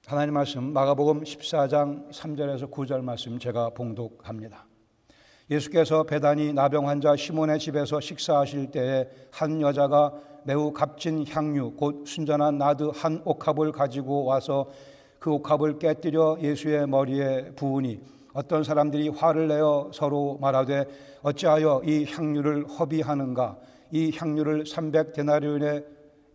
하나님 말씀 마가복음 14장 3절에서 9절 말씀 제가 봉독합니다. 예수께서 베다니 나병 환자 시몬의 집에서 식사하실 때에 한 여자가 매우 값진 향유 곧 순전한 나드 한 옥합을 가지고 와서 그 옥합을 깨뜨려 예수의 머리에 부으니 어떤 사람들이 화를 내어 서로 말하되 어찌하여 이 향유를 허비하는가? 이 향유를 300데나리온의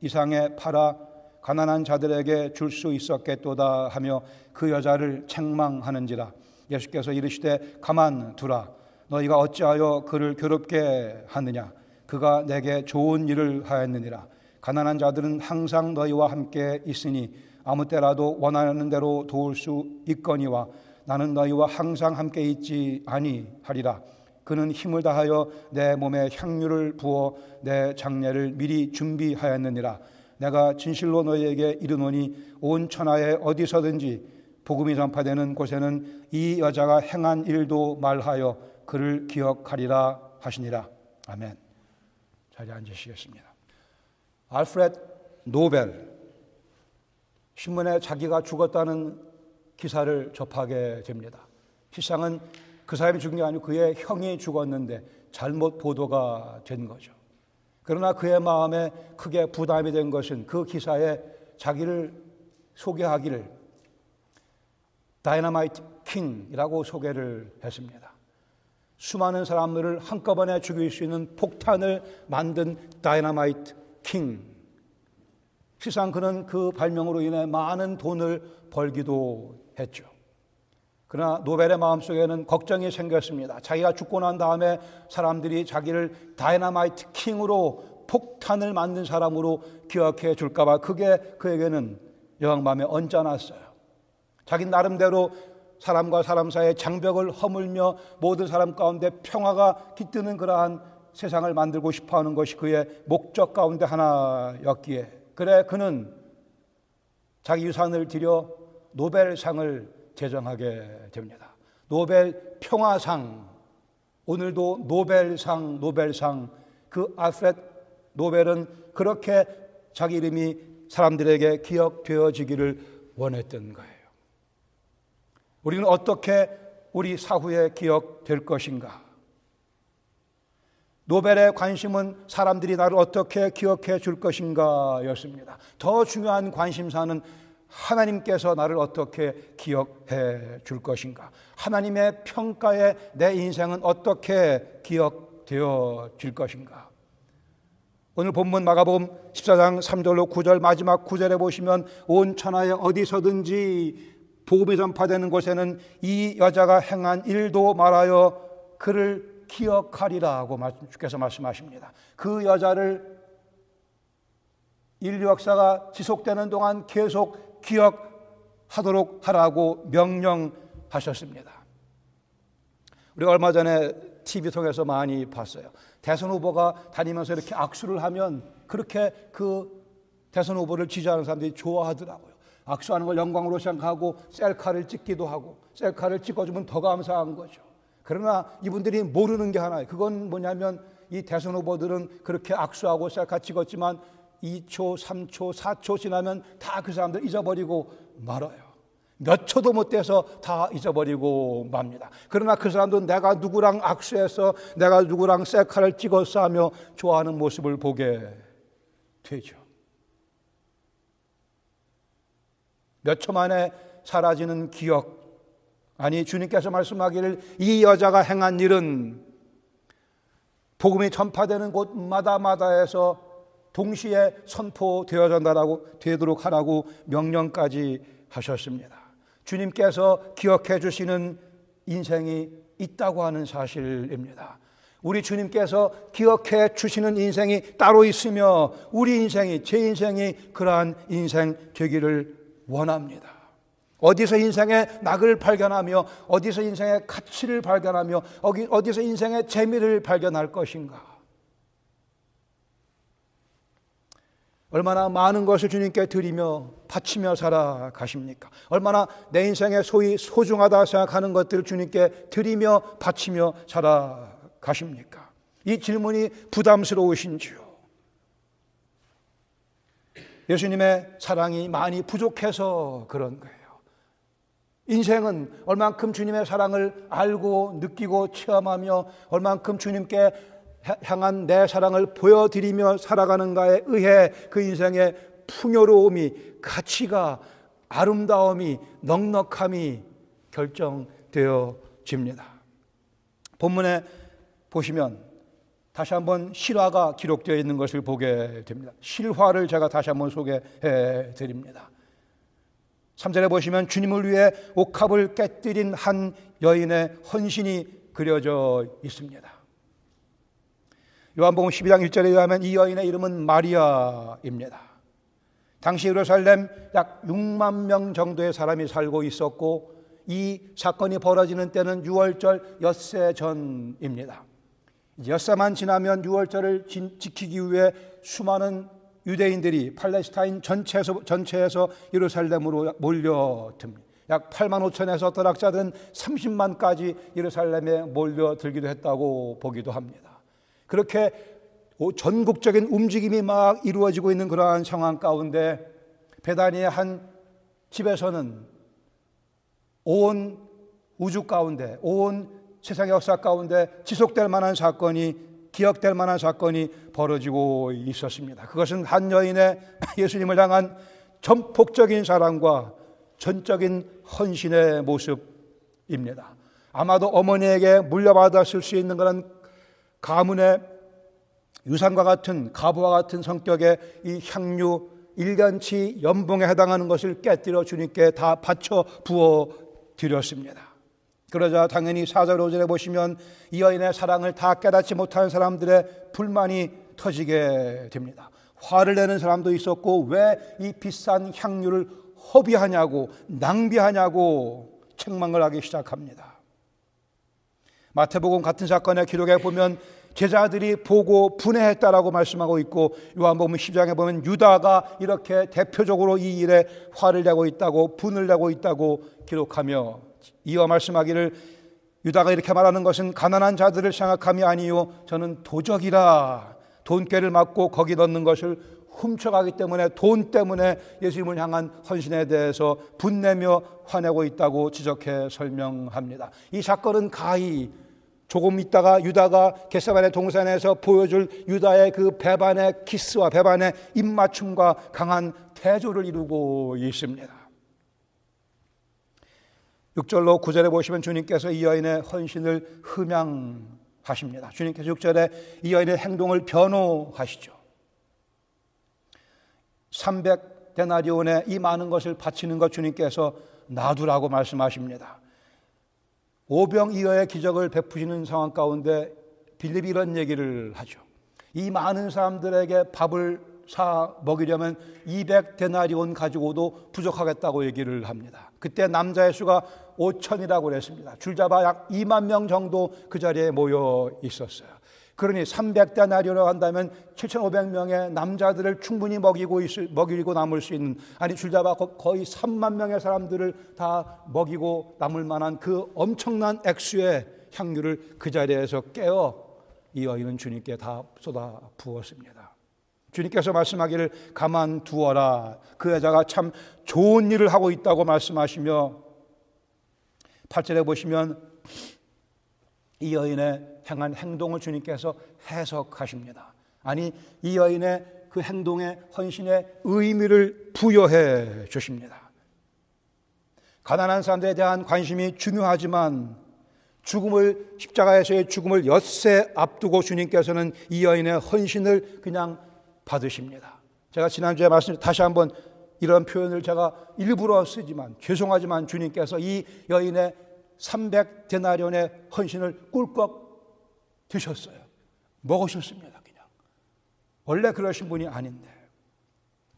이상에 팔아 가난한 자들에게 줄 수 있었겠도다 하며 그 여자를 책망하는지라. 예수께서 이르시되 가만 두라. 너희가 어찌하여 그를 괴롭게 하느냐? 그가 내게 좋은 일을 하였느니라. 가난한 자들은 항상 너희와 함께 있으니 아무 때라도 원하는 대로 도울 수 있거니와 나는 너희와 항상 함께 있지 아니하리라. 그는 힘을 다하여 내 몸에 향유를 부어 내 장례를 미리 준비하였느니라. 내가 진실로 너희에게 이르노니 온 천하에 어디서든지 복음이 전파되는 곳에는 이 여자가 행한 일도 말하여 그를 기억하리라 하시니라. 아멘. 자리에 앉으시겠습니다. 알프레드 노벨 신문에 자기가 죽었다는 기사를 접하게 됩니다. 실상은 그 사람이 죽은 게 아니고 그의 형이 죽었는데 잘못 보도가 된 거죠. 그러나 그의 마음에 크게 부담이 된 것은 그 기사에 자기를 소개하기를 다이너마이트 킹이라고 소개를 했습니다. 수많은 사람들을 한꺼번에 죽일 수 있는 폭탄을 만든 다이너마이트 킹. 실상 그는 그 발명으로 인해 많은 돈을 벌기도 했죠. 그러나 노벨의 마음속에는 걱정이 생겼습니다. 자기가 죽고 난 다음에 사람들이 자기를 다이너마이트 킹으로 폭탄을 만든 사람으로 기억해 줄까 봐 그게 그에게는 여왕마음에 얹어놨어요. 자기 나름대로 사람과 사람 사이의 장벽을 허물며 모든 사람 가운데 평화가 깃드는 그러한 세상을 만들고 싶어하는 것이 그의 목적 가운데 하나였기에 그래 그는 자기 유산을 들여 노벨상을 제정하게 됩니다. 노벨 평화상, 오늘도 노벨상, 그 알프레드 노벨은 그렇게 자기 이름이 사람들에게 기억되어지기를 원했던 거예요. 우리는 어떻게 우리 사후에 기억될 것인가? 노벨의 관심은 사람들이 나를 어떻게 기억해 줄 것인가 였습니다. 더 중요한 관심사는 하나님께서 나를 어떻게 기억해 줄 것인가? 하나님의 평가에 내 인생은 어떻게 기억되어 질 것인가? 오늘 본문 마가복음 14장 3절로 9절 마지막 9절에 보시면 온 천하에 어디서든지 복음이 전파되는 곳에는 이 여자가 행한 일도 말하여 그를 기억하리라고 주께서 말씀하십니다. 그 여자를 인류 역사가 지속되는 동안 계속 기억하도록 하라고 명령하셨습니다. 우리가 얼마 전에 TV 통해서 많이 봤어요. 대선 후보가 다니면서 이렇게 악수를 하면 그렇게 그 대선 후보를 지지하는 사람들이 좋아하더라고요. 악수하는 걸 영광으로 생각하고 셀카를 찍기도 하고 셀카를 찍어주면 더 감사한 거죠. 그러나 이분들이 모르는 게 하나예요. 그건 뭐냐면 이 대선 후보들은 그렇게 악수하고 셀카 찍었지만 2초, 3초, 4초 지나면 다 그 사람들 잊어버리고 말아요. 몇 초도 못 돼서 다 잊어버리고 맙니다. 그러나 그 사람들은 내가 누구랑 악수해서 내가 누구랑 셀카를 찍었어 하며 좋아하는 모습을 보게 되죠. 몇 초 만에 사라지는 기억. 아니 주님께서 말씀하기를 이 여자가 행한 일은 복음이 전파되는 곳마다마다에서 동시에 선포되도록 하라고 명령까지 하셨습니다. 주님께서 기억해 주시는 인생이 있다고 하는 사실입니다. 우리 주님께서 기억해 주시는 인생이 따로 있으며 우리 인생이 제 인생이 그러한 인생 되기를 원합니다. 어디서 인생의 낙을 발견하며 어디서 인생의 가치를 발견하며 어디서 인생의 재미를 발견할 것인가? 얼마나 많은 것을 주님께 드리며 바치며 살아가십니까? 얼마나 내 인생에 소위 소중하다 생각하는 것들을 주님께 드리며 바치며 살아가십니까? 이 질문이 부담스러우신지요? 예수님의 사랑이 많이 부족해서 그런 거예요. 인생은 얼만큼 주님의 사랑을 알고 느끼고 체험하며 얼만큼 주님께 향한 내 사랑을 보여드리며 살아가는가에 의해 그 인생의 풍요로움이, 가치가, 아름다움이, 넉넉함이 결정되어집니다. 본문에 보시면 다시 한번 실화가 기록되어 있는 것을 보게 됩니다. 실화를 제가 다시 한번 소개해 드립니다. 3절에 보시면 주님을 위해 옥합을 깨뜨린 한 여인의 헌신이 그려져 있습니다. 요한복음 12장 1절에 의하면 이 여인의 이름은 마리아입니다. 당시 예루살렘 약 6만 명 정도의 사람이 살고 있었고 이 사건이 벌어지는 때는 유월절 엿새 전입니다. 엿새만 지나면 유월절을 지키기 위해 수많은 유대인들이 팔레스타인 전체에서 예루살렘으로 몰려듭니다. 약 8만 5천에서 떠락자들은 30만까지 예루살렘에 몰려들기도 했다고 보기도 합니다. 그렇게 전국적인 움직임이 막 이루어지고 있는 그러한 상황 가운데 베다니의 한 집에서는 온 우주 가운데, 온 세상의 역사 가운데 지속될 만한 사건이, 기억될 만한 사건이 벌어지고 있었습니다. 그것은 한 여인의 예수님을 향한 전폭적인 사랑과 전적인 헌신의 모습입니다. 아마도 어머니에게 물려받았을 수 있는 그런 가문의 유산과 같은, 가부와 같은 성격의 이 향유 1년치 연봉에 해당하는 것을 깨뜨려 주님께 다 바쳐 부어 드렸습니다. 그러자 당연히 4절 5절에 보시면 이 여인의 사랑을 다 깨닫지 못하는 사람들의 불만이 터지게 됩니다. 화를 내는 사람도 있었고 왜 이 비싼 향유를 허비하냐고, 낭비하냐고 책망을 하기 시작합니다. 마태복음 같은 사건의 기록에 보면 제자들이 보고 분해했다라고 말씀하고 있고 요한복음 10장에 보면 유다가 이렇게 대표적으로 이 일에 화를 내고 있다고, 분을 내고 있다고 기록하며 이어 말씀하기를 유다가 이렇게 말하는 것은 가난한 자들을 생각함이 아니요 저는 도적이라 돈꾀를 맞고 거기 넣는 것을 훔쳐가기 때문에 돈 때문에 예수님을 향한 헌신에 대해서 분내며 화내고 있다고 지적해 설명합니다. 이 사건은 가히 조금 있다가 유다가 겟세마네 동산에서 보여줄 유다의 그 배반의 키스와 배반의 입맞춤과 강한 대조를 이루고 있습니다. 6절로 9절에 보시면 주님께서 이 여인의 헌신을 흠양하십니다. 주님께서 6절에 이 여인의 행동을 변호하시죠. 300데나리온에 이 많은 것을 바치는 것 주님께서 놔두라고 말씀하십니다. 오병이어의 기적을 베푸시는 상황 가운데 빌립이 이런 얘기를 하죠. 이 많은 사람들에게 밥을 사 먹이려면 200데나리온 가지고도 부족하겠다고 얘기를 합니다. 그때 남자의 수가 5천이라고 그랬습니다. 줄잡아 약 2만 명 정도 그 자리에 모여 있었어요. 그러니 300데나리온이라고 한다면 7,500명의 남자들을 충분히 먹이고 남을 수 있는, 아니 줄잡아 거의 3만 명의 사람들을 다 먹이고 남을 만한 그 엄청난 액수의 향유를 그 자리에서 깨어 이 여인은 주님께 다 쏟아 부었습니다. 주님께서 말씀하기를 가만두어라, 그 여자가 참 좋은 일을 하고 있다고 말씀하시며 8절에 보시면 이 여인의 행한 행동을 주님께서 해석하십니다. 아니 이 여인의 그 행동의 헌신의 의미를 부여해 주십니다. 가난한 사람들에 대한 관심이 중요하지만 십자가에서의 죽음을 엿새 앞두고 주님께서는 이 여인의 헌신을 그냥 받으십니다. 제가 지난주에 다시 한번 이런 표현을 제가 일부러 쓰지만 죄송하지만 주님께서 이 여인의 300데나리온의 헌신을 꿀꺽 드셨어요. 먹으셨습니다. 그냥 원래 그러신 분이 아닌데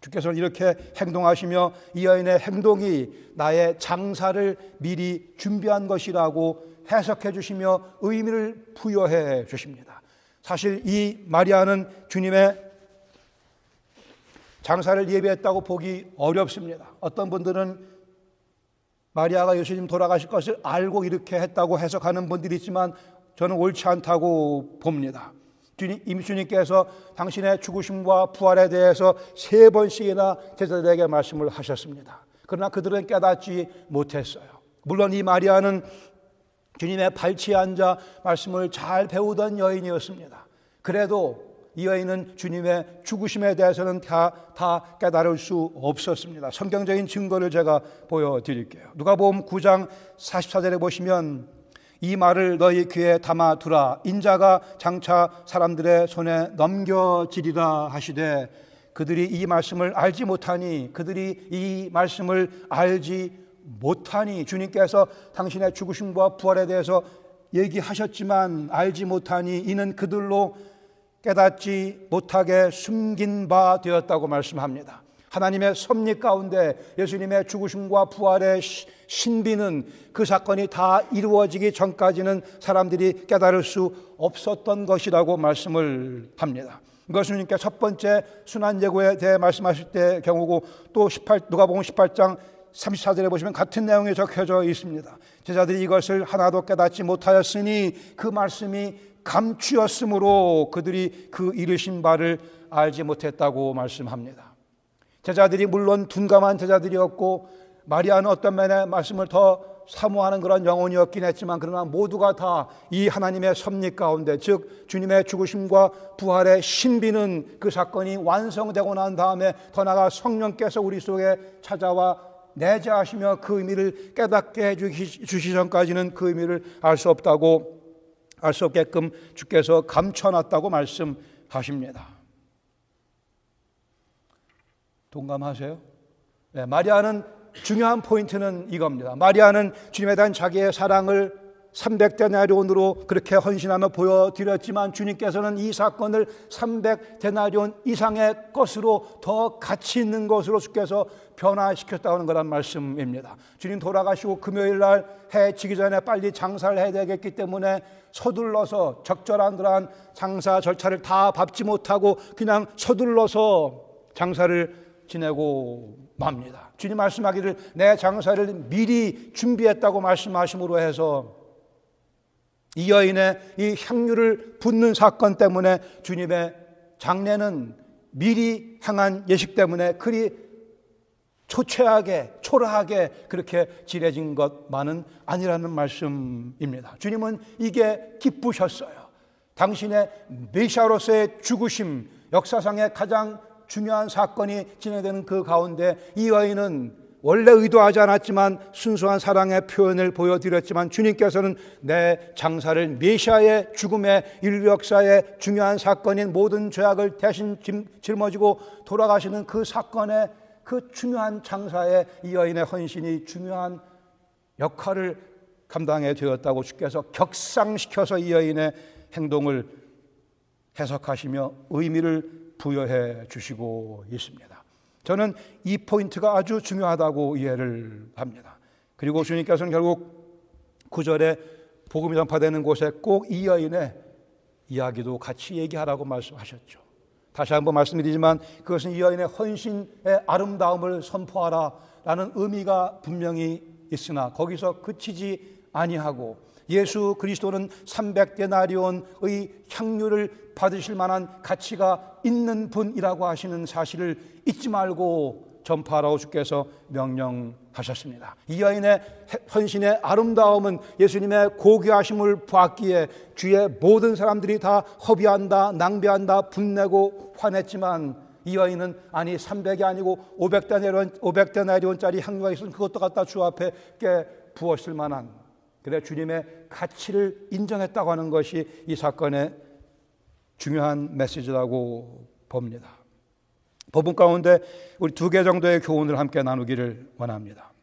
주께서는 이렇게 행동하시며 이 여인의 행동이 나의 장사를 미리 준비한 것이라고 해석해 주시며 의미를 부여해 주십니다. 사실 이 마리아는 주님의 장사를 예비했다고 보기 어렵습니다. 어떤 분들은 마리아가 예수님 돌아가실 것을 알고 이렇게 했다고 해석하는 분들이 있지만 저는 옳지 않다고 봅니다. 이미 주님께서 당신의 죽으심과 부활에 대해서 3번씩이나 제자들에게 말씀을 하셨습니다. 그러나 그들은 깨닫지 못했어요. 물론 이 마리아는 주님의 발치에 앉아 말씀을 잘 배우던 여인이었습니다. 그래도 이 여인은 주님의 죽으심에 대해서는 다 깨달을 수 없었습니다. 성경적인 증거를 제가 보여드릴게요. 누가복음 9장 44절에 보시면 이 말을 너희 귀에 담아두라. 인자가 장차 사람들의 손에 넘겨지리라 하시되 그들이 이 말씀을 알지 못하니 주님께서 당신의 죽으심과 부활에 대해서 얘기하셨지만 알지 못하니 이는 그들로 깨닫지 못하게 숨긴 바 되었다고 말씀합니다. 하나님의 섭리 가운데 예수님의 죽으심과 부활의 신비는 그 사건이 다 이루어지기 전까지는 사람들이 깨달을 수 없었던 것이라고 말씀을 합니다. 이것은 주님께 첫 번째 순환예고에 대해 말씀하실 때 경우고, 또 누가복음 18장 34절에 보시면 같은 내용이 적혀져 있습니다. 제자들이 이것을 하나도 깨닫지 못하였으니 그 말씀이 감추었으므로 그들이 그 이르신 바를 알지 못했다고 말씀합니다. 제자들이 물론 둔감한 제자들이었고 마리아는 어떤 면에 말씀을 더 사모하는 그런 영혼이었긴 했지만, 그러나 모두가 다 이 하나님의 섭리 가운데, 즉 주님의 죽으심과 부활의 신비는 그 사건이 완성되고 난 다음에 더 나아가 성령께서 우리 속에 찾아와 내재하시며 그 의미를 깨닫게 해주시기 전까지는 그 의미를 알 수 없게끔 주께서 감춰놨다고 말씀하십니다. 동감하세요? 네, 마리아는 중요한 포인트는 이겁니다. 마리아는 주님에 대한 자기의 사랑을 300데나리온으로 그렇게 헌신하며 보여드렸지만 주님께서는 이 사건을 300데나리온 이상의 것으로, 더 가치 있는 것으로 주께서 변화시켰다는 거란 말씀입니다. 주님 돌아가시고 금요일 날 해 지기 전에 빨리 장사를 해야 되겠기 때문에 서둘러서 적절한 그러한 장사 절차를 다 밟지 못하고 그냥 서둘러서 장사를 지내고 맙니다. 주님 말씀하기를 내 장사를 미리 준비했다고 말씀하심으로 해서 이 여인의 이 향유를 붓는 사건 때문에 주님의 장례는 미리 향한 예식 때문에 그리 초라하게 그렇게 지내진 것만은 아니라는 말씀입니다. 주님은 이게 기쁘셨어요. 당신의 메시아로서의 죽으심, 역사상의 가장 중요한 사건이 진행되는 그 가운데 이 여인은 원래 의도하지 않았지만 순수한 사랑의 표현을 보여드렸지만 주님께서는 내 장사를 메시아의 죽음의 인류 역사의 중요한 사건인 모든 죄악을 대신 짊어지고 돌아가시는 그 사건의 그 중요한 장사에 이 여인의 헌신이 중요한 역할을 감당해 되었다고 주께서 격상시켜서 이 여인의 행동을 해석하시며 의미를 부여해 주시고 있습니다. 저는 이 포인트가 아주 중요하다고 이해를 합니다. 그리고 주님께서는 결국 9절에 복음이 전파되는 곳에 꼭 이 여인의 이야기도 같이 얘기하라고 말씀하셨죠. 다시 한번 말씀드리지만 그것은 이 여인의 헌신의 아름다움을 선포하라 라는 의미가 분명히 있으나 거기서 그치지 아니하고 예수 그리스도는 300데나리온의 향유를 받으실 만한 가치가 있는 분이라고 하시는 사실을 잊지 말고 전파하라고 주께서 명령하셨습니다. 이 여인의 헌신의 아름다움은 예수님의 고귀하심을 보았기에 주의 모든 사람들이 다 허비한다, 낭비한다, 분내고 화냈지만 이 여인은 아니 300이 아니고 500데나리온짜리 향유가 있으면 그것도 갖다 주 앞에 부었을 만한, 그래 주님의 가치를 인정했다고 하는 것이 이 사건의 중요한 메시지라고 봅니다. 본문 가운데 우리 2개 정도의 교훈을 함께 나누기를 원합니다.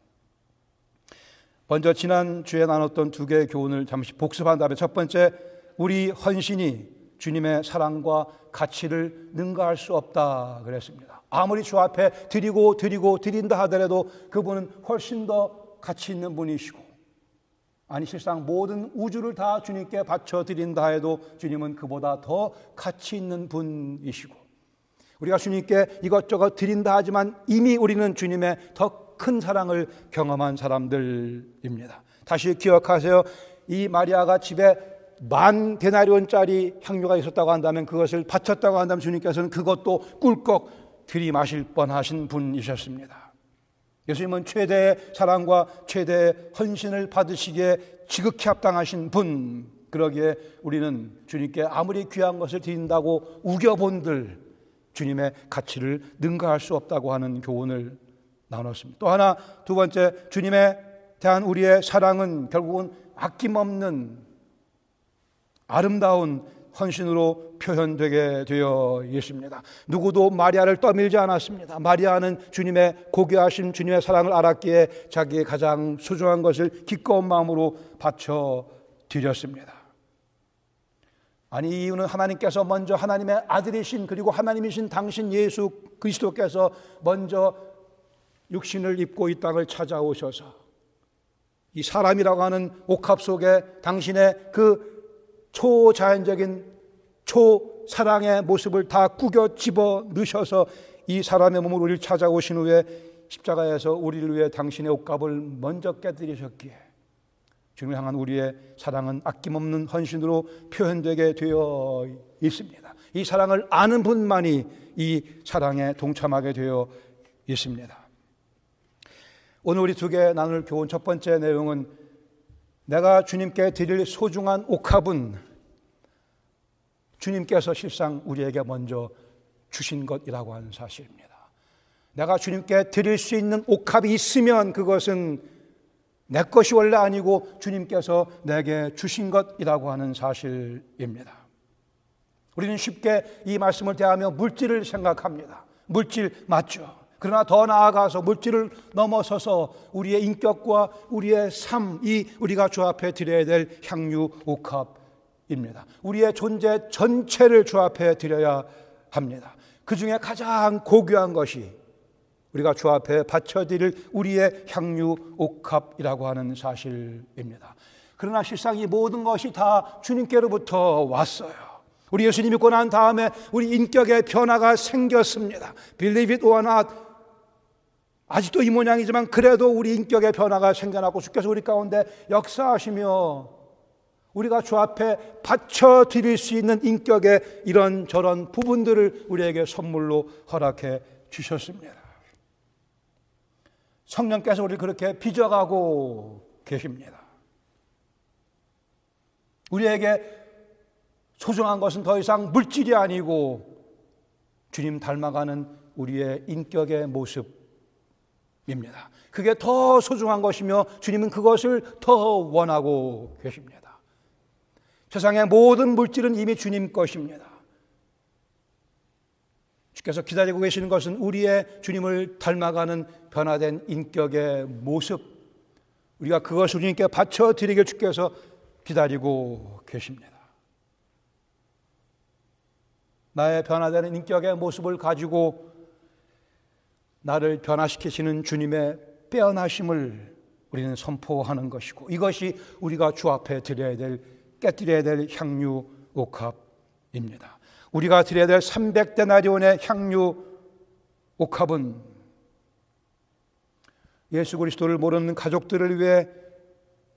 먼저 지난주에 나눴던 2개의 교훈을 잠시 복습한 다음에, 첫 번째, 우리 헌신이 주님의 사랑과 가치를 능가할 수 없다 그랬습니다. 아무리 주 앞에 드린다 하더라도 그분은 훨씬 더 가치 있는 분이시고, 아니 실상 모든 우주를 다 주님께 바쳐드린다 해도 주님은 그보다 더 가치 있는 분이시고, 우리가 주님께 이것저것 드린다 하지만 이미 우리는 주님의 더 큰 사랑을 경험한 사람들입니다. 다시 기억하세요. 이 마리아가 집에 10,000데나리온짜리 향유가 있었다고 한다면, 그것을 바쳤다고 한다면 주님께서는 그것도 꿀꺽 들이마실 뻔하신 분이셨습니다. 예수님은 최대의 사랑과 최대의 헌신을 받으시기에 지극히 합당하신 분, 그러기에 우리는 주님께 아무리 귀한 것을 드린다고 우겨본들 주님의 가치를 능가할 수 없다고 하는 교훈을 나눴습니다. 또 하나, 두 번째, 주님에 대한 우리의 사랑은 결국은 아낌없는 아름다운 헌신으로 표현되게 되어 있습니다. 누구도 마리아를 떠밀지 않았습니다. 마리아는 주님의 고귀하신 주님의 사랑을 알았기에 자기의 가장 소중한 것을 기꺼운 마음으로 바쳐 드렸습니다. 아니, 이 이유는 하나님께서 먼저 하나님의 아들이신, 그리고 하나님이신 당신 예수 그리스도께서 먼저 육신을 입고 이 땅을 찾아오셔서 이 사람이라고 하는 옥합 속에 당신의 그 초자연적인 초사랑의 모습을 다 꾸겨 집어 넣으셔서 이 사람의 몸을 우리를 찾아오신 후에 십자가에서 우리를 위해 당신의 옷값을 먼저 깨뜨리셨기에 주님을 향한 우리의 사랑은 아낌없는 헌신으로 표현되게 되어 있습니다. 이 사랑을 아는 분만이 이 사랑에 동참하게 되어 있습니다. 오늘 우리 두 개 나눌 교훈 첫 번째 내용은 내가 주님께 드릴 소중한 옥합은 주님께서 실상 우리에게 먼저 주신 것이라고 하는 사실입니다. 내가 주님께 드릴 수 있는 옥합이 있으면 그것은 내 것이 원래 아니고 주님께서 내게 주신 것이라고 하는 사실입니다. 우리는 쉽게 이 말씀을 대하며 물질을 생각합니다. 물질 맞죠. 그러나 더 나아가서 물질을 넘어서서 우리의 인격과 우리의 삶, 이 우리가 주 앞에 드려야 될 향유 옥합입니다. 우리의 존재 전체를 주 앞에 드려야 합니다. 그 중에 가장 고귀한 것이 우리가 주 앞에 바쳐드릴 우리의 향유 옥합이라고 하는 사실입니다. 그러나 실상 이 모든 것이 다 주님께로부터 왔어요. 우리 예수님 믿고 난 다음에 우리 인격의 변화가 생겼습니다. Believe it or not, 아직도 이 모양이지만 그래도 우리 인격의 변화가 생겨나고 주께서 우리 가운데 역사하시며 우리가 주 앞에 바쳐드릴 수 있는 인격의 이런저런 부분들을 우리에게 선물로 허락해 주셨습니다. 성령께서 우리를 그렇게 빚어가고 계십니다. 우리에게 소중한 것은 더 이상 물질이 아니고 주님 닮아가는 우리의 인격의 모습입니다. 그게 더 소중한 것이며 주님은 그것을 더 원하고 계십니다. 세상의 모든 물질은 이미 주님 것입니다. 주께서 기다리고 계시는 것은 우리의 주님을 닮아가는 변화된 인격의 모습, 우리가 그것을 주님께 바쳐드리길 주께서 기다리고 계십니다. 나의 변화되는 인격의 모습을 가지고 나를 변화시키시는 주님의 빼어나심을 우리는 선포하는 것이고, 이것이 우리가 주 앞에 드려야 될, 깨뜨려야 될 향유 옥합입니다. 우리가 드려야 될 300데나리온의 향유 옥합은 예수 그리스도를 모르는 가족들을 위해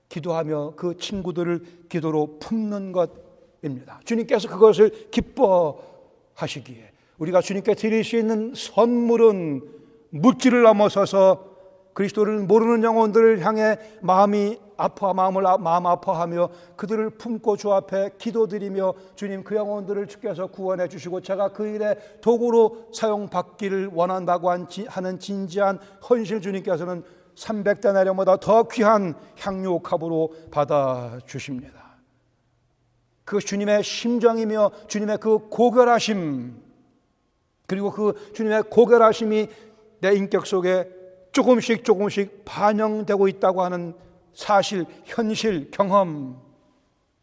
기도하며 그 친구들을 기도로 품는 것입니다. 주님께서 그것을 기뻐하시기에 우리가 주님께 드릴 수 있는 선물은 물질을 넘어서서 그리스도를 모르는 영혼들을 향해 마음 아파하며 그들을 품고 주 앞에 기도드리며 주님 그 영혼들을 주께서 구원해 주시고 제가 그 일에 도구로 사용받기를 원한다고 하는 진지한 헌신을 주님께서는 300데나리온보다 더 귀한 향유 옥합으로 받아주십니다. 그것이 주님의 심정이며 주님의 그 고결하심, 그리고 그 주님의 고결하심이 내 인격 속에 조금씩 반영되고 있다고 하는 사실, 현실, 경험,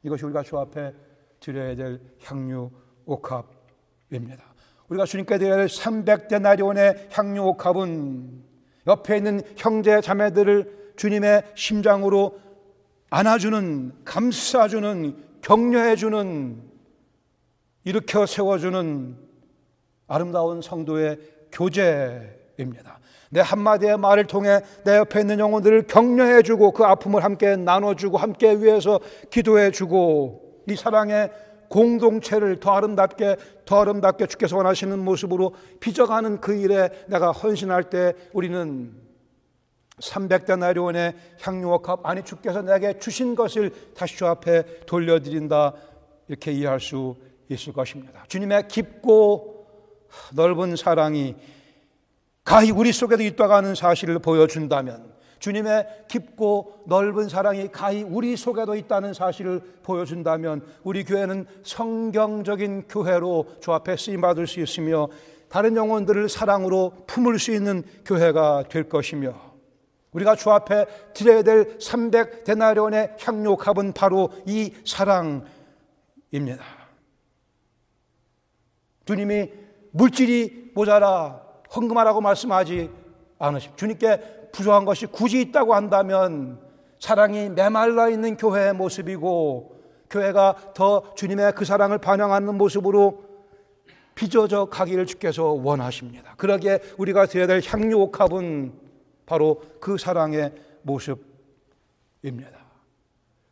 이것이 우리가 주 앞에 드려야 될 향유 옥합입니다. 우리가 주님께 드려야 될 300데나리온의 향유 옥합은 옆에 있는 형제 자매들을 주님의 심장으로 안아주는, 감싸주는, 격려해주는, 일으켜 세워주는 아름다운 성도의 교제입니다. 내 한마디의 말을 통해 내 옆에 있는 영혼들을 격려해주고 그 아픔을 함께 나눠주고 함께 위해서 기도해주고 이 사랑의 공동체를 더 아름답게 주께서 원하시는 모습으로 빚어가는 그 일에 내가 헌신할 때 우리는 300데나리온의 향유옥합, 아니 주께서 내게 주신 것을 다시 주 앞에 돌려드린다, 이렇게 이해할 수 있을 것입니다. 주님의 깊고 넓은 사랑이 가히 우리 속에도 있다고 하는 사실을 보여준다면, 주님의 깊고 넓은 사랑이 가히 우리 속에도 있다는 사실을 보여준다면, 우리 교회는 성경적인 교회로 주 앞에 쓰임받을 수 있으며 다른 영혼들을 사랑으로 품을 수 있는 교회가 될 것이며, 우리가 주 앞에 드려야 될 300데나리온의 향유옥합은 바로 이 사랑입니다. 주님이 물질이 모자라 헌금하라고 말씀하지 않으십니다. 주님께 부족한 것이 굳이 있다고 한다면 사랑이 메말라 있는 교회의 모습이고, 교회가 더 주님의 그 사랑을 반영하는 모습으로 빚어져 가기를 주께서 원하십니다. 그러기에 우리가 드려야 될 향유옥합은 바로 그 사랑의 모습입니다.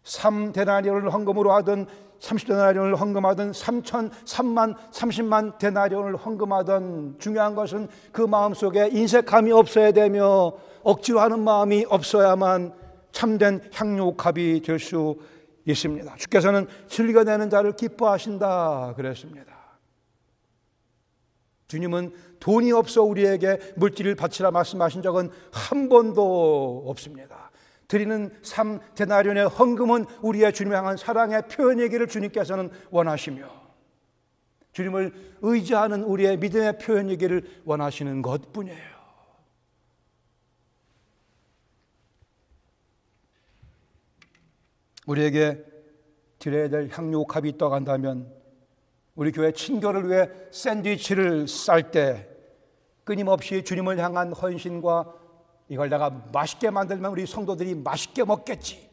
3데나리온을 헌금으로 하든 30데나리온을 헌금하든 3만 30만 데나리온을 헌금하든, 중요한 것은 그 마음속에 인색함이 없어야 되며 억지로 하는 마음이 없어야만 참된 향유옥합이 될 수 있습니다. 주께서는 즐겨내는 자를 기뻐하신다 그랬습니다. 주님은 돈이 없어 우리에게 물질을 바치라 말씀하신 적은 한 번도 없습니다. 드리는 3데나리온의 헌금은 우리의 주님을 향한 사랑의 표현이기를 주님께서는 원하시며, 주님을 의지하는 우리의 믿음의 표현이기를 원하시는 것뿐이에요. 우리에게 드려야 될 향유옥합이 있다고 한다면, 우리 교회 친교를 위해 샌드위치를 쌀 때 끊임없이 주님을 향한 헌신과 이걸 내가 맛있게 만들면 우리 성도들이 맛있게 먹겠지,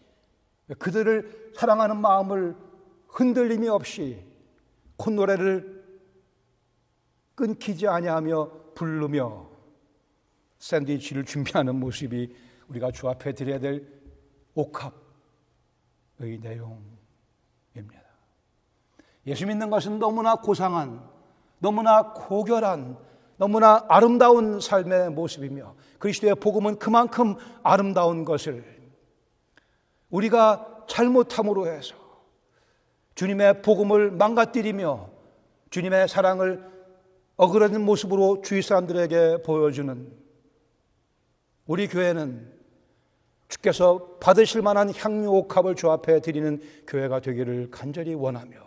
그들을 사랑하는 마음을 흔들림이 없이 콧노래를 끊기지 아니하며 부르며 샌드위치를 준비하는 모습이 우리가 주 앞에 드려야 될 옥합의 내용입니다. 예수 믿는 것은 너무나 고상한, 너무나 고결한, 너무나 아름다운 삶의 모습이며, 그리스도의 복음은 그만큼 아름다운 것을 우리가 잘못함으로 해서 주님의 복음을 망가뜨리며 주님의 사랑을 어그러진 모습으로 주위 사람들에게 보여주는 우리 교회는 주께서 받으실 만한 향유옥합을 주 앞에 드리는 교회가 되기를 간절히 원하며,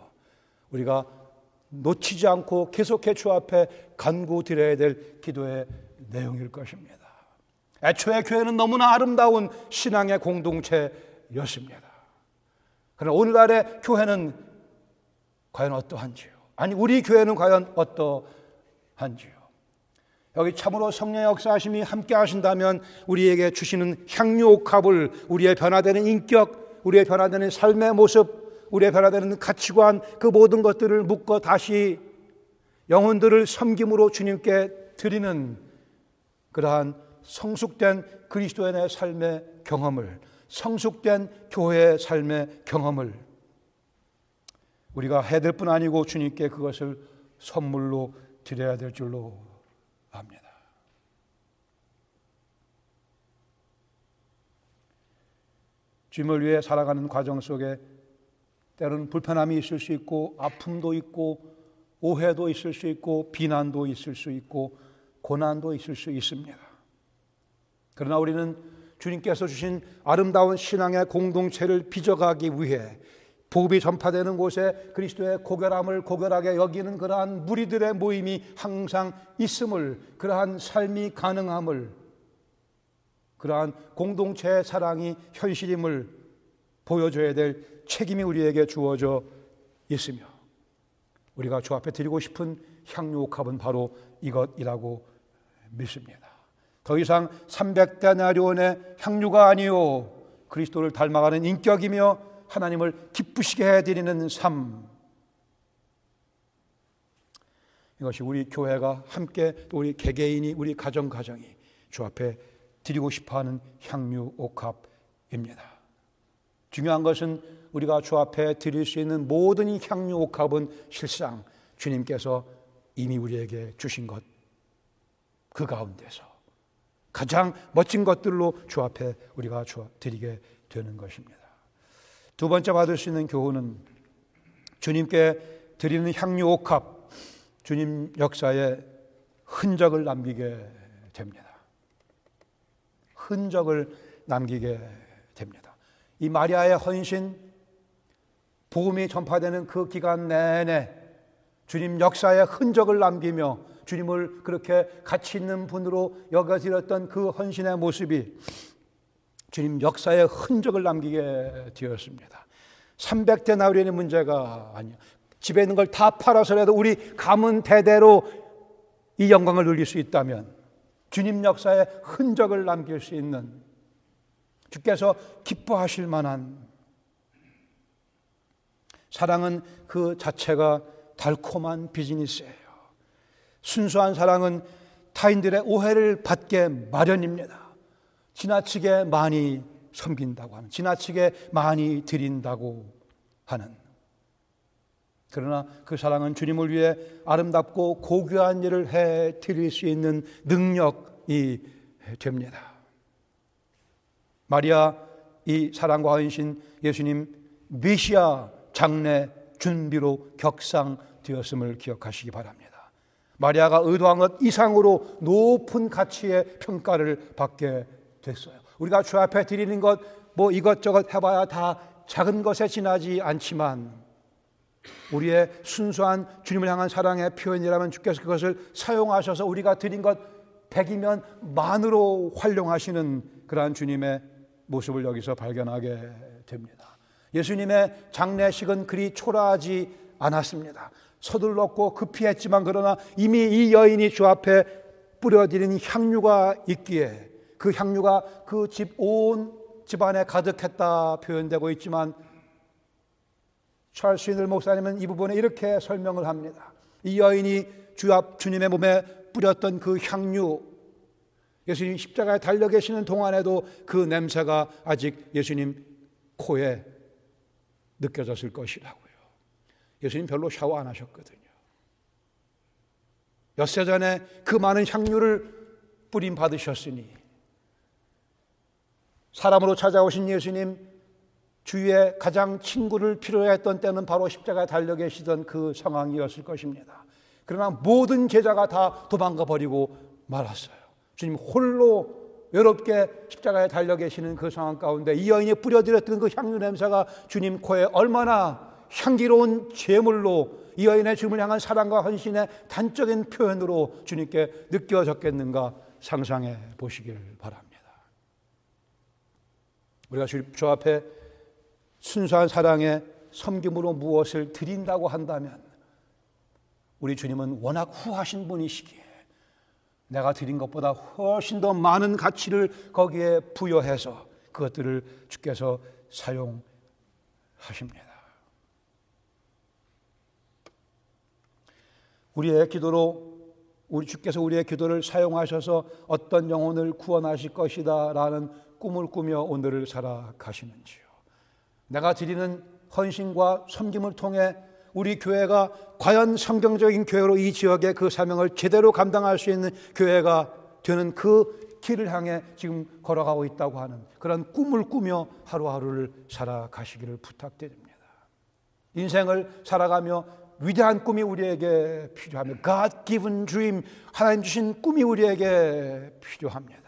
우리가 놓치지 않고 계속해 주 앞에 간구드려야 될 기도의 내용일 것입니다. 애초에 교회는 너무나 아름다운 신앙의 공동체였습니다. 그러나 오늘날의 교회는 과연 어떠한지요? 아니, 우리 교회는 과연 어떠한지요? 여기 참으로 성령의 역사하심이 함께 하신다면 우리에게 주시는 향유옥합을, 우리의 변화되는 인격, 우리의 변화되는 삶의 모습, 우리의 변화되는 가치관, 그 모든 것들을 묶어 다시 영혼들을 섬김으로 주님께 드리는 그러한 성숙된 그리스도인의 삶의 경험을, 성숙된 교회의 삶의 경험을 우리가 해야 될 뿐 아니고 주님께 그것을 선물로 드려야 될 줄로 압니다. 주님을 위해 살아가는 과정 속에 때로는 불편함이 있을 수 있고, 아픔도 있고, 오해도 있을 수 있고, 비난도 있을 수 있고, 고난도 있을 수 있습니다. 그러나 우리는 주님께서 주신 아름다운 신앙의 공동체를 빚어가기 위해 복음이 전파되는 곳에 그리스도의 고결함을 고결하게 여기는 그러한 무리들의 모임이 항상 있음을, 그러한 삶이 가능함을, 그러한 공동체의 사랑이 현실임을 보여줘야 될 책임이 우리에게 주어져 있으며, 우리가 주 앞에 드리고 싶은 향유옥합은 바로 이것이라고 믿습니다. 더 이상 300데나리온의 향유가 아니요 그리스도를 닮아가는 인격이며 하나님을 기쁘시게 해드리는 삶, 이것이 우리 교회가 함께, 또 우리 개개인이, 우리 가정이 주 앞에 드리고 싶어하는 향유옥합입니다. 중요한 것은 우리가 주 앞에 드릴 수 있는 모든 이 향유옥합은 실상 주님께서 이미 우리에게 주신 것, 그 가운데서 가장 멋진 것들로 주 앞에 우리가 드리게 되는 것입니다. 두 번째 받을 수 있는 교훈은 주님께 드리는 향유 옥합, 주님 역사에 흔적을 남기게 됩니다. 흔적을 남기게 됩니다. 이 마리아의 헌신, 복음이 전파되는 그 기간 내내 주님 역사의 흔적을 남기며 주님을 그렇게 가치 있는 분으로 여겨드렸던 그 헌신의 모습이 주님 역사의 흔적을 남기게 되었습니다. 300데나리온의 문제가 아니야. 집에 있는 걸 다 팔아서라도 우리 가문 대대로 이 영광을 누릴 수 있다면 주님 역사의 흔적을 남길 수 있는, 주께서 기뻐하실 만한, 사랑은 그 자체가 달콤한 비즈니스예요. 순수한 사랑은 타인들의 오해를 받게 마련입니다. 지나치게 많이 섬긴다고 하는, 지나치게 많이 드린다고 하는, 그러나 그 사랑은 주님을 위해 아름답고 고귀한 일을 해 드릴 수 있는 능력이 됩니다. 마리아 이 사랑과 헌신, 예수님 메시아 장래 준비로 격상되었음을 기억하시기 바랍니다. 마리아가 의도한 것 이상으로 높은 가치의 평가를 받게 됐어요. 우리가 주 앞에 드리는 것 뭐 이것저것 해봐야 다 작은 것에 지나지 않지만 우리의 순수한 주님을 향한 사랑의 표현이라면 주께서 그것을 사용하셔서 우리가 드린 것 100이면 만으로 활용하시는 그러한 주님의 모습을 여기서 발견하게 됩니다. 예수님의 장례식은 그리 초라하지 않았습니다. 서둘렀고 급히 했지만 그러나 이미 이 여인이 주 앞에 뿌려드린 향유가 있기에 그 향유가 그 온 집안에 가득했다 표현되고 있지만 찰스 윈들 목사님은 이 부분에 이렇게 설명을 합니다. 이 여인이 주님의 몸에 뿌렸던 그 향유, 예수님 십자가에 달려 계시는 동안에도 그 냄새가 아직 예수님 코에 느껴졌을 것이라고요. 예수님 별로 샤워 안 하셨거든요. 엿새 전에 그 많은 향유를 뿌림 받으셨으니 사람으로 찾아오신 예수님 주위에 가장 친구를 필요로 했던 때는 바로 십자가에 달려 계시던 그 상황이었을 것입니다. 그러나 모든 제자가 다 도망가 버리고 말았어요. 주님 홀로 외롭게 십자가에 달려 계시는 그 상황 가운데 이 여인이 뿌려드렸던 그 향유 냄새가 주님 코에 얼마나 향기로운 제물로 이 여인의 주님을 향한 사랑과 헌신의 단적인 표현으로 주님께 느껴졌겠는가 상상해 보시길 바랍니다. 우리가 주 앞에 순수한 사랑의 섬김으로 무엇을 드린다고 한다면 우리 주님은 워낙 후하신 분이시기에 내가 드린 것보다 훨씬 더 많은 가치를 거기에 부여해서 그것들을 주께서 사용하십니다. 우리의 기도로 우리 주께서 우리의 기도를 사용하셔서 어떤 영혼을 구원하실 것이다 라는 꿈을 꾸며 오늘을 살아가시는지요. 내가 드리는 헌신과 섬김을 통해 우리 교회가 과연 성경적인 교회로 이 지역의 그 사명을 제대로 감당할 수 있는 교회가 되는 그 길을 향해 지금 걸어가고 있다고 하는 그런 꿈을 꾸며 하루하루를 살아가시기를 부탁드립니다. 인생을 살아가며 위대한 꿈이 우리에게 필요합니다. God-given dream, 하나님 주신 꿈이 우리에게 필요합니다.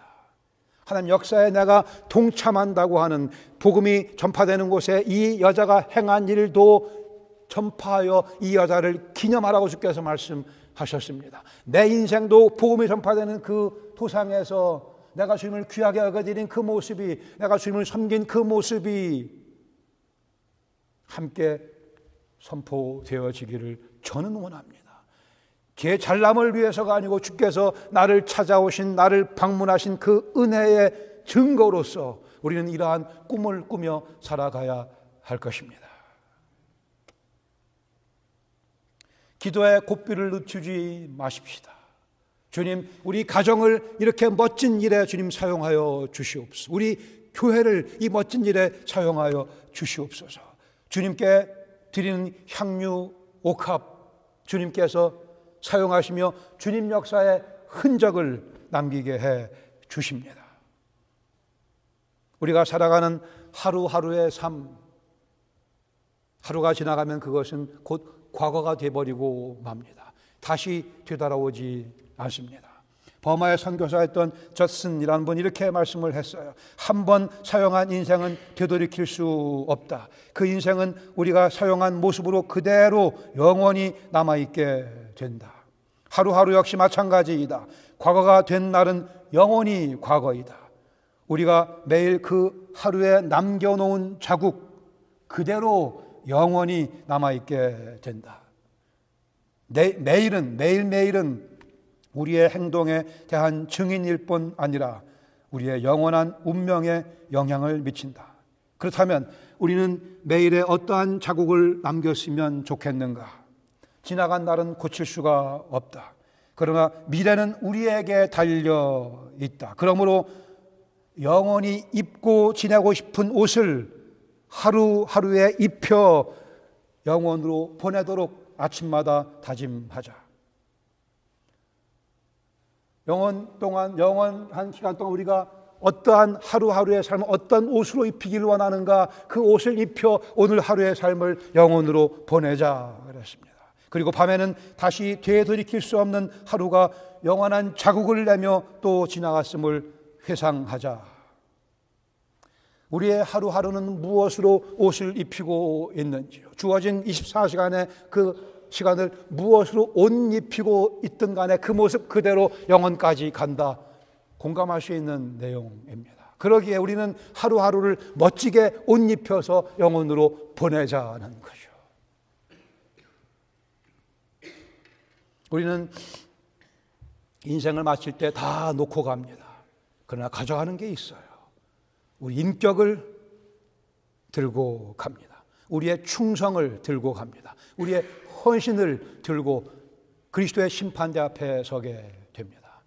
하나님 역사에 내가 동참한다고 하는 복음이 전파되는 곳에 이 여자가 행한 일도 전파하여 이 여자를 기념하라고 주께서 말씀하셨습니다. 내 인생도 복음이 전파되는 그 도상에서 내가 주님을 귀하게 여겨드린 그 모습이, 내가 주님을 섬긴 그 모습이 함께 선포되어지기를 저는 원합니다. 제 잘남을 위해서가 아니고 주께서 나를 찾아오신, 나를 방문하신 그 은혜의 증거로서 우리는 이러한 꿈을 꾸며 살아가야 할 것입니다. 기도에 고삐를 늦추지 마십시다. 주님, 우리 가정을 이렇게 멋진 일에 주님 사용하여 주시옵소서. 우리 교회를 이 멋진 일에 사용하여 주시옵소서. 주님께 드리는 향유 옥합 주님께서 사용하시며 주님 역사의 흔적을 남기게 해 주십니다. 우리가 살아가는 하루하루의 삶, 하루가 지나가면 그것은 곧 과거가 되어버리고 맙니다. 다시 되돌아오지 않습니다. 버마의 선교사였던 저슨이라는 분이 이렇게 말씀을 했어요. 한 번 사용한 인생은 되돌이킬 수 없다. 그 인생은 우리가 사용한 모습으로 그대로 영원히 남아있게 된다. 하루하루 역시 마찬가지이다. 과거가 된 날은 영원히 과거이다. 우리가 매일 그 하루에 남겨놓은 자국 그대로 영원히 남아있게 된다. 매일매일은 우리의 행동에 대한 증인일 뿐 아니라 우리의 영원한 운명에 영향을 미친다. 그렇다면 우리는 매일에 어떠한 자국을 남겼으면 좋겠는가? 지나간 날은 고칠 수가 없다. 그러나 미래는 우리에게 달려 있다. 그러므로 영원히 입고 지내고 싶은 옷을 하루하루에 입혀 영원으로 보내도록 아침마다 다짐하자. 영원한 기간 동안 우리가 어떠한 하루하루의 삶을 어떤 옷으로 입히기를 원하는가, 그 옷을 입혀 오늘 하루의 삶을 영원으로 보내자 그랬습니다. 그리고 밤에는 다시 되돌이킬 수 없는 하루가 영원한 자국을 내며 또 지나갔음을 회상하자. 우리의 하루하루는 무엇으로 옷을 입히고 있는지요? 주어진 24시간의 그 시간을 무엇으로 옷 입히고 있든 간에 그 모습 그대로 영원까지 간다. 공감할 수 있는 내용입니다. 그러기에 우리는 하루하루를 멋지게 옷 입혀서 영원으로 보내자는 거죠. 우리는 인생을 마칠 때 다 놓고 갑니다. 그러나 가져가는 게 있어요. 우리 인격을 들고 갑니다. 우리의 충성을 들고 갑니다. 우리의 헌신을 들고 그리스도의 심판대 앞에 서게 됩니다.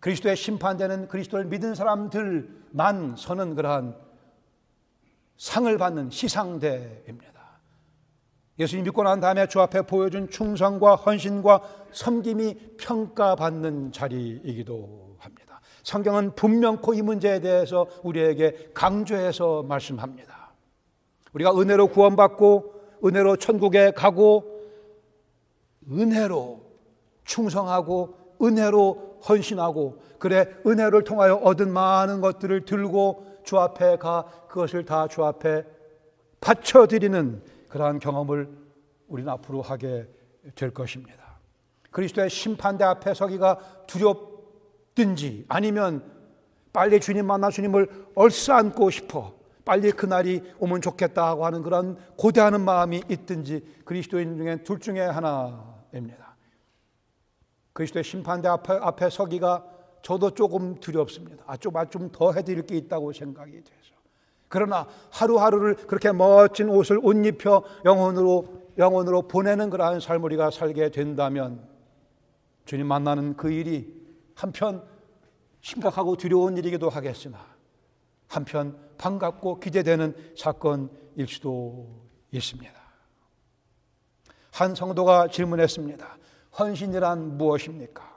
그리스도의 심판대는 그리스도를 믿은 사람들만 서는 그러한 상을 받는 시상대입니다. 예수님 믿고 난 다음에 주 앞에 보여준 충성과 헌신과 섬김이 평가받는 자리이기도 합니다. 성경은 분명코 이 문제에 대해서 우리에게 강조해서 말씀합니다. 우리가 은혜로 구원받고 은혜로 천국에 가고 은혜로 충성하고 은혜로 헌신하고 그래 은혜를 통하여 얻은 많은 것들을 들고 주 앞에 가 그것을 다 주 앞에 바쳐드리는 그러한 경험을 우리는 앞으로 하게 될 것입니다. 그리스도의 심판대 앞에 서기가 두렵든지 아니면 빨리 주님 만나 주님을 얼싸안고 싶어 빨리 그날이 오면 좋겠다 하고 하는 그런 고대하는 마음이 있든지 그리스도인 중에 둘 중에 하나입니다. 그리스도의 심판대 앞에 서기가 저도 조금 두렵습니다. 좀 더 해드릴 게 있다고 생각이 돼서. 그러나 하루하루를 그렇게 멋진 옷을 옷 입혀 영혼으로 보내는 그러한 삶을 우리가 살게 된다면 주님 만나는 그 일이 한편 심각하고 두려운 일이기도 하겠으나 한편 반갑고 기대되는 사건일 수도 있습니다. 한 성도가 질문했습니다. 헌신이란 무엇입니까?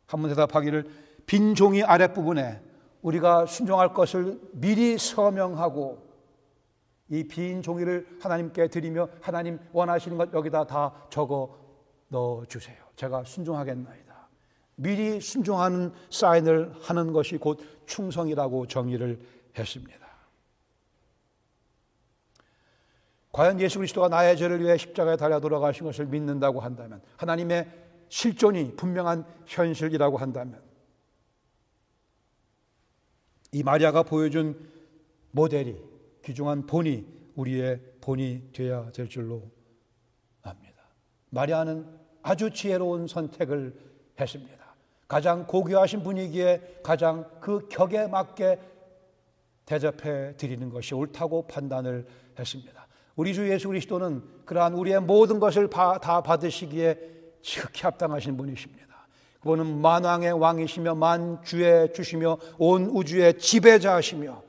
한번 대답하기를 빈 종이 아랫부분에 우리가 순종할 것을 미리 서명하고 이 빈 종이를 하나님께 드리며 하나님 원하시는 것 여기다 다 적어 넣어주세요. 제가 순종하겠나이다. 미리 순종하는 사인을 하는 것이 곧 충성이라고 정의를 했습니다. 과연 예수 그리스도가 나의 죄를 위해 십자가에 달려 돌아가신 것을 믿는다고 한다면 하나님의 실존이 분명한 현실이라고 한다면 이 마리아가 보여준 모델이 귀중한 본이 우리의 본이 되어야 될 줄로 압니다. 마리아는 아주 지혜로운 선택을 했습니다. 가장 고귀하신 분위기에 가장 그 격에 맞게 대접해 드리는 것이 옳다고 판단을 했습니다. 우리 주 예수 그리스도는 그러한 우리의 모든 것을 다 받으시기에 지극히 합당하신 분이십니다. 그분은 만왕의 왕이시며 만주의 주시며 온 우주의 지배자시며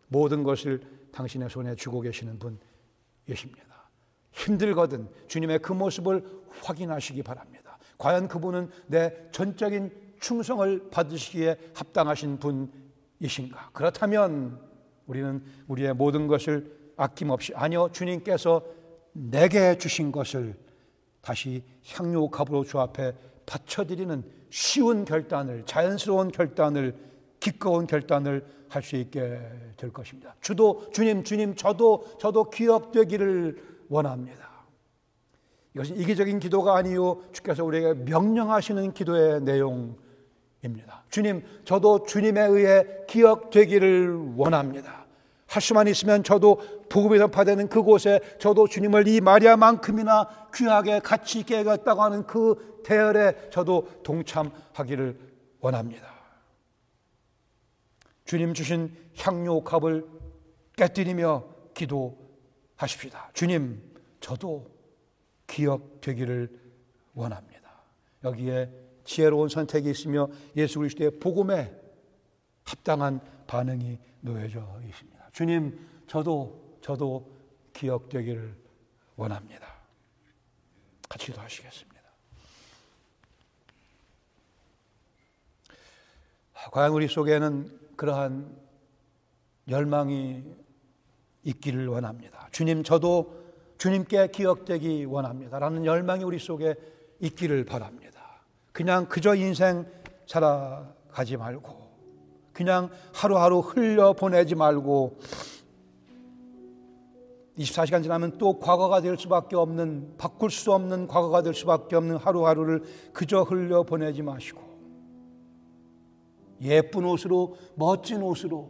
모든 것을 당신의 손에 쥐고 계시는 분이십니다. 힘들거든 주님의 그 모습을 확인하시기 바랍니다. 과연 그분은 내 전적인 충성을 받으시기에 합당하신 분이신가? 그렇다면 우리는 우리의 모든 것을 아낌없이, 아니요, 주님께서 내게 주신 것을 다시 향유옥합으로 주 앞에 바쳐드리는 쉬운 결단을, 자연스러운 결단을, 기꺼운 결단을 할 수 있게 될 것입니다. 주님, 저도 기억되기를 원합니다. 이것은 이기적인 기도가 아니요, 주께서 우리에게 명령하시는 기도의 내용입니다. 주님, 저도 주님에 의해 기억되기를 원합니다. 할 수만 있으면 저도 복음이 전파되는 그곳에 저도 주님을 이 마리아만큼이나 귀하게 가치 있게 여겼다고 하는 그 대열에 저도 동참하기를 원합니다. 주님 주신 향유옥합을 깨뜨리며 기도하십시다. 주님, 저도 기억되기를 원합니다. 여기에 지혜로운 선택이 있으며 예수 그리스도의 복음에 합당한 반응이 놓여져 있습니다. 주님, 저도 기억되기를 원합니다. 같이 기도하시겠습니다. 과연 우리 속에는 그러한 열망이 있기를 원합니다. 주님, 저도 주님께 기억되기 원합니다 라는 열망이 우리 속에 있기를 바랍니다. 그냥 그저 인생 살아가지 말고, 그냥 하루하루 흘려보내지 말고 24시간 지나면 또 과거가 될 수밖에 없는, 바꿀 수 없는 과거가 될 수밖에 없는 하루하루를 그저 흘려보내지 마시고 예쁜 옷으로, 멋진 옷으로,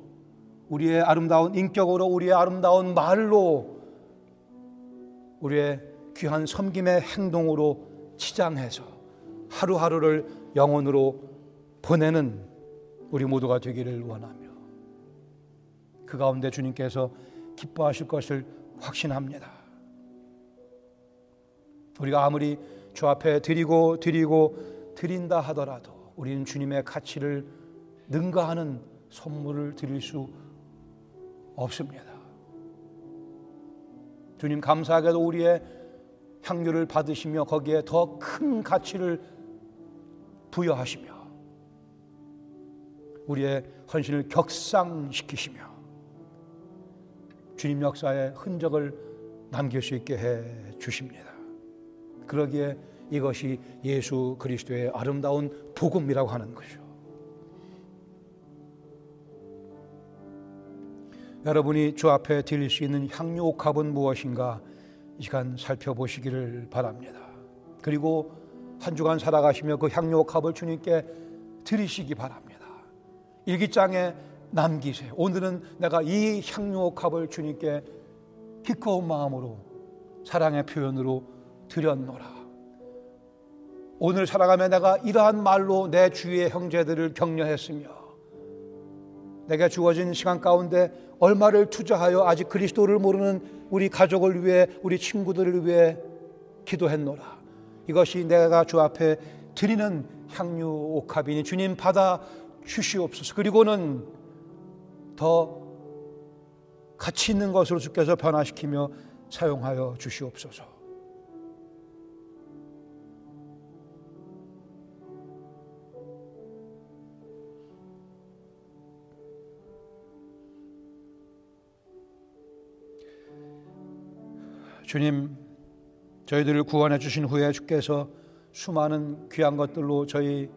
우리의 아름다운 인격으로, 우리의 아름다운 말로, 우리의 귀한 섬김의 행동으로 치장해서 하루하루를 영혼으로 보내는 우리 모두가 되기를 원하며 그 가운데 주님께서 기뻐하실 것을 확신합니다. 우리가 아무리 주 앞에 드린다 하더라도 우리는 주님의 가치를 능가하는 선물을 드릴 수 없습니다. 주님, 감사하게도 우리의 향유를 받으시며 거기에 더 큰 가치를 부여하시며 우리의 헌신을 격상시키시며 주님 역사의 흔적을 남길 수 있게 해 주십니다. 그러기에 이것이 예수 그리스도의 아름다운 복음이라고 하는 것이죠. 여러분이 주 앞에 드릴 수 있는 향유옥합은 무엇인가 이 시간 살펴보시기를 바랍니다. 그리고 한 주간 살아가시며 그 향유옥합을 주님께 드리시기 바랍니다. 일기장에 남기세요. 오늘은 내가 이 향유옥합을 주님께 기꺼운 마음으로 사랑의 표현으로 드렸노라. 오늘 살아가며 내가 이러한 말로 내 주위의 형제들을 격려했으며 내가 주어진 시간 가운데 얼마를 투자하여 아직 그리스도를 모르는 우리 가족을 위해, 우리 친구들을 위해 기도했노라. 이것이 내가 주 앞에 드리는 향유옥합이니 주님 받아 주시옵소서. 그리고는 더 가치 있는 것으로 주께서 변화시키며 사용하여 주시옵소서. 주님, 저희들을 구원해 주신 후에 주께서 수많은 귀한 것들로 저희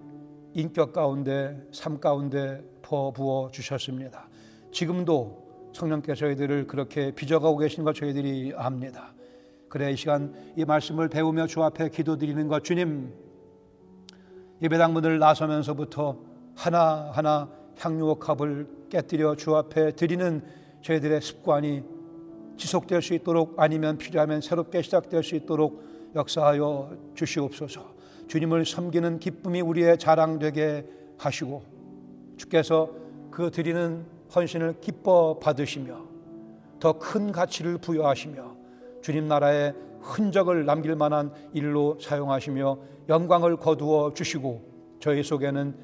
인격 가운데, 삶 가운데 퍼부어 주셨습니다. 지금도 성령께서 저희들을 그렇게 빚어가고 계신 것 저희들이 압니다. 그래, 이 시간 이 말씀을 배우며 주 앞에 기도드리는 것, 주님, 예배당 문을 나서면서부터 하나하나 향유옥합을 깨뜨려 주 앞에 드리는 저희들의 습관이 지속될 수 있도록, 아니면 필요하면 새롭게 시작될 수 있도록 역사하여 주시옵소서. 주님을 섬기는 기쁨이 우리의 자랑되게 하시고 주께서 그 드리는 헌신을 기뻐 받으시며 더 큰 가치를 부여하시며 주님 나라의 흔적을 남길 만한 일로 사용하시며 영광을 거두어 주시고 저희 속에는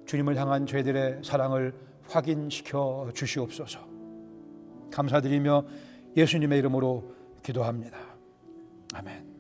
주님을 향한 저희들의 사랑을 확인시켜 주시옵소서. 감사드리며 예수님의 이름으로 기도합니다. 아멘.